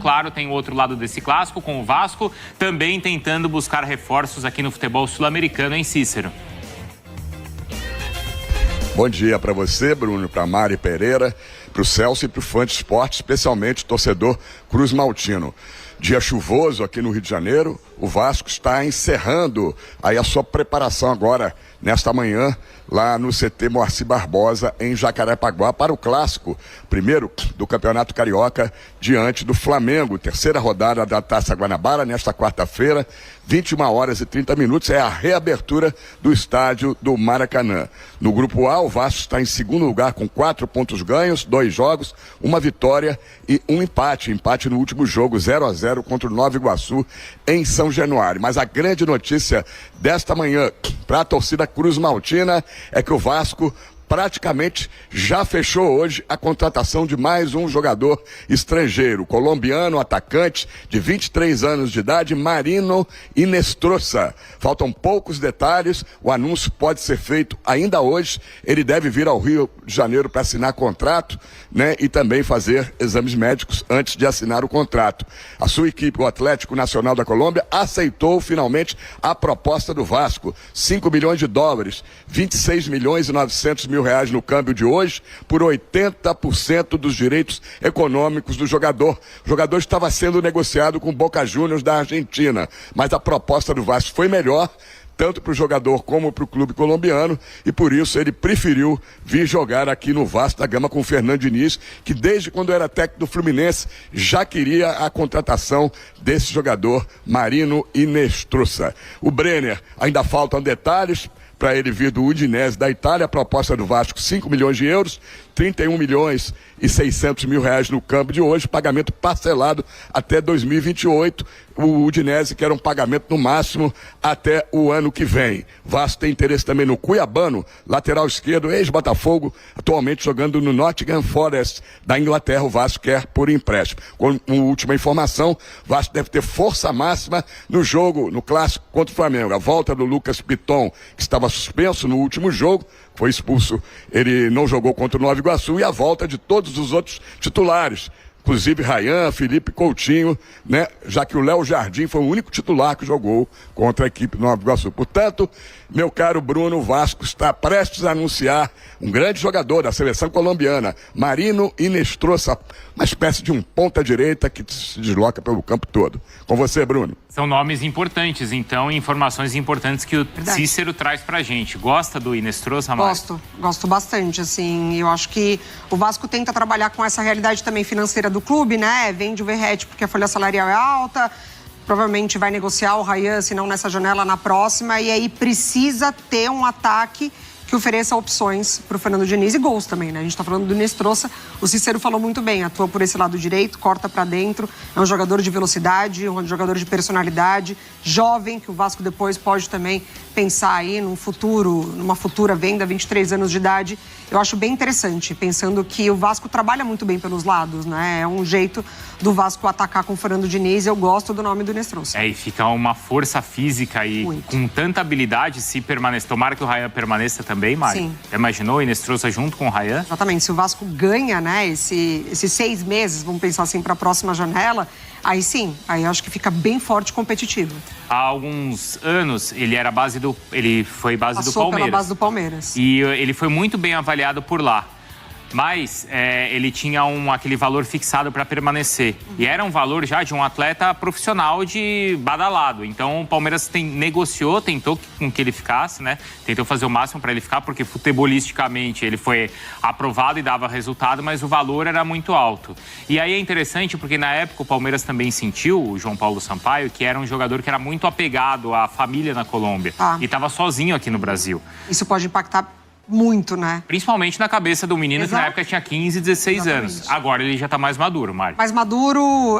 Claro, tem o outro lado desse clássico, com o Vasco também tentando buscar reforços aqui no futebol sul-americano, em Cícero. Bom dia para você, Bruno, para Mari Pereira, para o Celso e para o fã de esporte, especialmente o torcedor Cruz Maltino. Dia chuvoso aqui no Rio de Janeiro, o Vasco está encerrando aí a sua preparação agora, nesta manhã, lá no CT Moacir Barbosa, em Jacarepaguá, para o clássico, primeiro do Campeonato Carioca, diante do Flamengo. Terceira rodada da Taça Guanabara, nesta quarta-feira, 21h30, é a reabertura do estádio do Maracanã. No grupo A, o Vasco está em segundo lugar com 4 pontos ganhos, 2 jogos, 1 vitória e 1 empate. Empate no último jogo, 0-0 contra o Nova Iguaçu, em São Januário. Mas a grande notícia desta manhã para a torcida Cruz Maltina é que o Vasco praticamente já fechou hoje a contratação de mais um jogador estrangeiro, colombiano, atacante de 23 anos de idade, Marino Inestrosa. Faltam poucos detalhes, o anúncio pode ser feito ainda hoje. Ele deve vir ao Rio de Janeiro para assinar contrato, né, e também fazer exames médicos antes de assinar o contrato. A sua equipe, o Atlético Nacional da Colômbia, aceitou finalmente a proposta do Vasco, 5 milhões de dólares, 26 milhões e 900 mil reais no câmbio de hoje, por 80% dos direitos econômicos do jogador. O jogador estava sendo negociado com o Boca Juniors da Argentina, mas a proposta do Vasco foi melhor, tanto para o jogador como para o clube colombiano, e por isso ele preferiu vir jogar aqui no Vasco da Gama com o Fernando Diniz, que desde quando era técnico do Fluminense já queria a contratação desse jogador, Marino Inestrosa. O Brenner, ainda faltam detalhes para ele vir do Udinese da Itália. A proposta do Vasco, 5 milhões de euros, 31 milhões e 600 mil reais no câmbio de hoje, pagamento parcelado até 2028. O Udinese quer um pagamento no máximo até o ano que vem. Vasco tem interesse também no Cuiabano, lateral esquerdo, ex-Botafogo, atualmente jogando no Nottingham Forest da Inglaterra. O Vasco quer por empréstimo. Com uma última informação, o Vasco deve ter força máxima no jogo, no clássico contra o Flamengo. A volta do Lucas Piton, que estava suspenso no último jogo, foi expulso, ele não jogou contra o Nova Iguaçu, e a volta de todos os outros titulares, inclusive Ryan, Felipe Coutinho, né? Já que o Léo Jardim foi o único titular que jogou contra a equipe do Nova Iguaçu. Portanto, meu caro Bruno, o Vasco está prestes a anunciar um grande jogador da seleção colombiana, Marino Inestrosa, uma espécie de um ponta-direita que se desloca pelo campo todo. Com você, Bruno. São nomes importantes, então, informações importantes que o Cícero traz pra gente. Gosta do Inestrosa, Mari? Gosto bastante, assim. Eu acho que o Vasco tenta trabalhar com essa realidade também financeira do clube, né? Vende o Verratti porque a folha salarial é alta, provavelmente vai negociar o Ryan, se não nessa janela, na próxima, e aí precisa ter um ataque que ofereça opções para o Fernando Diniz e gols também, né? A gente está falando do Inestrosa, o Cícero falou muito bem, atua por esse lado direito, corta para dentro, é um jogador de velocidade, um jogador de personalidade, jovem, que o Vasco depois pode também pensar aí numa futura venda, 23 anos de idade. Eu acho bem interessante, pensando que o Vasco trabalha muito bem pelos lados, né? É um jeito do Vasco atacar com o Fernando Diniz. Eu gosto do nome do Inestrosa. E fica uma força física aí, com tanta habilidade, se permanecer. Tomara que o Ryan permaneça também, Mari. Sim. Já imaginou o Inestrosa junto com o Ryan? Exatamente. Se o Vasco ganha, né, esses 6 meses, vamos pensar assim, para a próxima janela, aí sim, aí eu acho que fica bem forte e competitivo. Há alguns anos, ele foi base do Palmeiras. Passou pela base do Palmeiras. E ele foi muito bem avaliado por lá. Mas ele tinha aquele valor fixado para permanecer. E era um valor já de um atleta profissional de badalado. Então o Palmeiras negociou, tentou com que ele ficasse, né? Tentou fazer o máximo para ele ficar, porque futebolisticamente ele foi aprovado e dava resultado, mas o valor era muito alto. E aí é interessante porque na época o Palmeiras também sentiu, o João Paulo Sampaio, que era um jogador que era muito apegado à família na Colômbia. E estava sozinho aqui no Brasil. Isso pode impactar muito, né? Principalmente na cabeça do menino, que na época tinha 15, 16 anos. Agora ele já tá mais maduro, Mari. Mais maduro,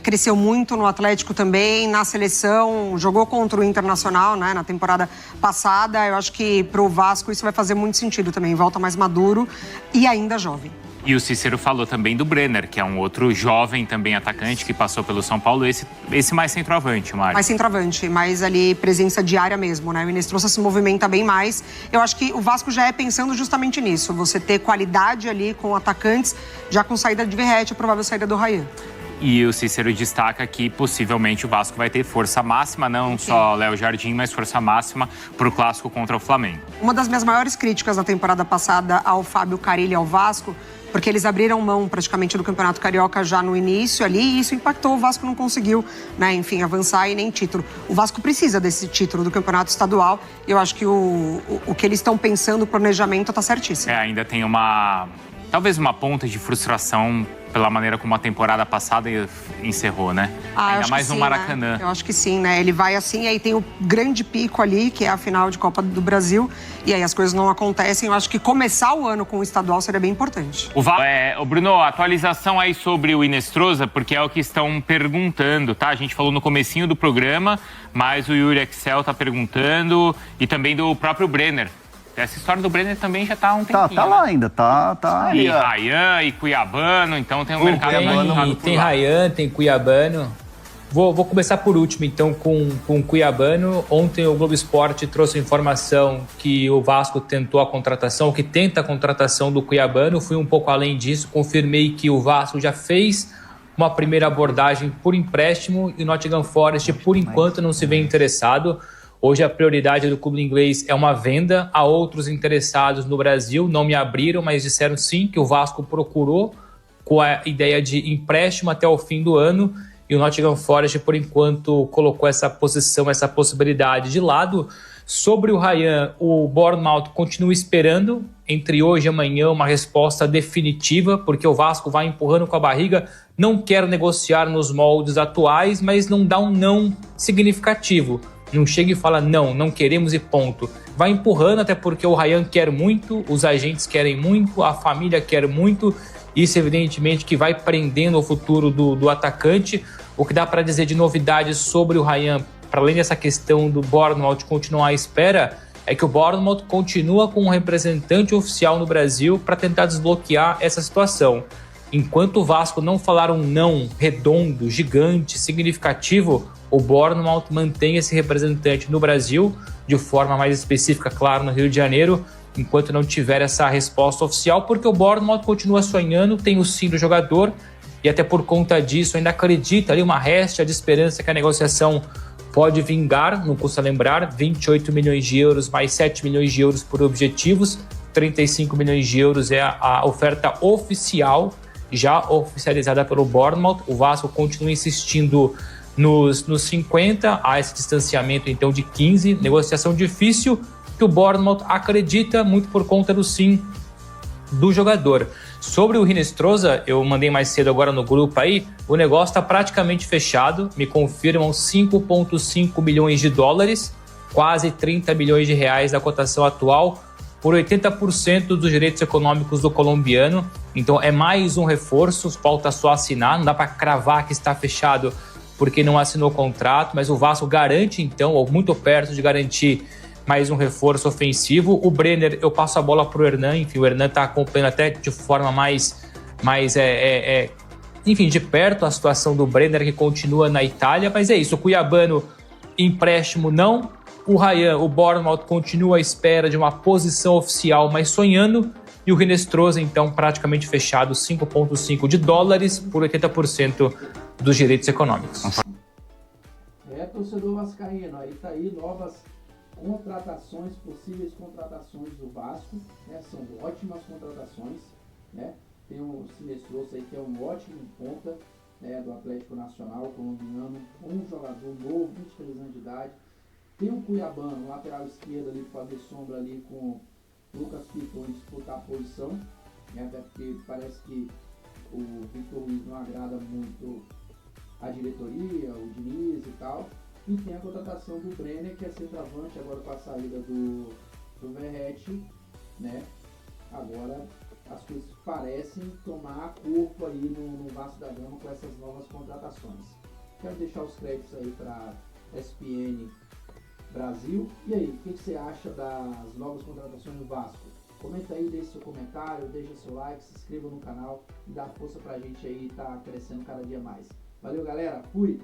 cresceu muito no Atlético também, na seleção, jogou contra o Internacional, né, na temporada passada. Eu acho que pro Vasco isso vai fazer muito sentido também. Volta mais maduro e ainda jovem. E o Cícero falou também do Brenner, que é um outro jovem também atacante que passou pelo São Paulo. Esse mais centroavante, Mari. Mais centroavante, mais ali presença diária mesmo, né? O Inestrosa se movimenta bem mais. Eu acho que o Vasco já é pensando justamente nisso. Você ter qualidade ali com atacantes, já com saída de Verratti, a provável saída do Ryan. E o Cícero destaca que possivelmente o Vasco vai ter força máxima, não só Léo Jardim, mas força máxima para o clássico contra o Flamengo. Uma das minhas maiores críticas da temporada passada ao Fábio Carille e ao Vasco, porque eles abriram mão praticamente do Campeonato Carioca já no início ali, e isso impactou, o Vasco não conseguiu, né, enfim, avançar e nem título. O Vasco precisa desse título do Campeonato Estadual e eu acho que o que eles estão pensando, o planejamento está certíssimo. Ainda tem talvez uma ponta de frustração pela maneira como a temporada passada encerrou, né? Ainda mais no Maracanã. Né? Eu acho que sim, né? Ele vai assim, aí tem o grande pico ali, que é a final de Copa do Brasil, e aí as coisas não acontecem. Eu acho que começar o ano com o estadual seria bem importante. Bruno, atualização aí sobre o Hinestrosa, porque é o que estão perguntando, tá? A gente falou no comecinho do programa, mas o Yuri Excel tá perguntando, e também do próprio Brenner. Essa história do Brenner também já tá há um tempinho. Tá lá ainda, tá E Ryan, e Cuiabano, então tem um mercado mais. Tem Ryan, tem Cuiabano. Vou começar por último, então, com Cuiabano. Ontem o Globo Esporte trouxe informação que o Vasco tentou a contratação, que tenta a contratação do Cuiabano. Fui um pouco além disso, confirmei que o Vasco já fez uma primeira abordagem por empréstimo e o Nottingham Forest, por enquanto, não se vê interessado. Hoje a prioridade do clube inglês é uma venda. Há outros interessados no Brasil, não me abriram, mas disseram sim que o Vasco procurou com a ideia de empréstimo até o fim do ano. E o Nottingham Forest, por enquanto, colocou essa posição, essa possibilidade de lado. Sobre o Ryan, o Bournemouth continua esperando, entre hoje e amanhã, uma resposta definitiva, porque o Vasco vai empurrando com a barriga, não quer negociar nos moldes atuais, mas não dá um não significativo. Não chega e fala, não queremos e ponto. Vai empurrando, até porque o Ryan quer muito, os agentes querem muito, a família quer muito. Isso, evidentemente, que vai prendendo o futuro do atacante. O que dá para dizer de novidades sobre o Ryan, para além dessa questão do Bournemouth continuar à espera, é que o Bournemouth continua com um representante oficial no Brasil para tentar desbloquear essa situação. Enquanto o Vasco não falar um não redondo, gigante, significativo, o Bournemouth mantém esse representante no Brasil, de forma mais específica, claro, no Rio de Janeiro, enquanto não tiver essa resposta oficial, porque o Bournemouth continua sonhando, tem o sim do jogador, e até por conta disso ainda acredita ali uma réstia de esperança que a negociação pode vingar, não custa lembrar, 28 milhões de euros mais 7 milhões de euros por objetivos, 35 milhões de euros é a oferta oficial, já oficializada pelo Bournemouth. O Vasco continua insistindo nos 50, há esse distanciamento então de 15, negociação difícil, que o Bournemouth acredita muito por conta do sim do jogador. Sobre o Hinestrosa, eu mandei mais cedo agora no grupo aí, o negócio está praticamente fechado, me confirmam 5,5 milhões de dólares, quase 30 milhões de reais da cotação atual, por 80% dos direitos econômicos do colombiano. Então é mais um reforço, falta só assinar, não dá para cravar que está fechado porque não assinou o contrato, mas o Vasco garante então, ou muito perto de garantir mais um reforço ofensivo. O Brenner, eu passo a bola para o Hernan, enfim, o Hernan está acompanhando até de forma mais enfim, de perto a situação do Brenner, que continua na Itália, mas é isso, o Cuiabano, empréstimo não, o Ryan, o Bournemouth continua à espera de uma posição oficial, mas sonhando, e o Hinestrosa, então, praticamente fechado, 5,5 de dólares por 80% dos direitos econômicos. Torcedor vascaíno, aí tá aí novas contratações, possíveis contratações do Vasco, né? São ótimas contratações, né? Tem o Hinestrosa aí, que é um ótimo ponta, né, do Atlético Nacional colombiano, um jogador novo, 23 anos de idade. Tem o Cuiabano, lateral esquerdo ali, para fazer sombra ali com Lucas Piton e disputar a posição, né? Até porque parece que o Victor Ruiz não agrada muito a diretoria, o Diniz e tal. E tem a contratação do Brenner, que é centroavante, agora com a saída do Verratti, né? Agora as coisas parecem tomar corpo aí no Vasco da Gama com essas novas contratações. Quero deixar os créditos aí para ESPN Brasil. E aí, o que você acha das novas contratações do Vasco? Comenta aí, deixe seu comentário, deixa seu like, se inscreva no canal e dá força pra gente aí, tá crescendo cada dia mais. Valeu, galera, fui!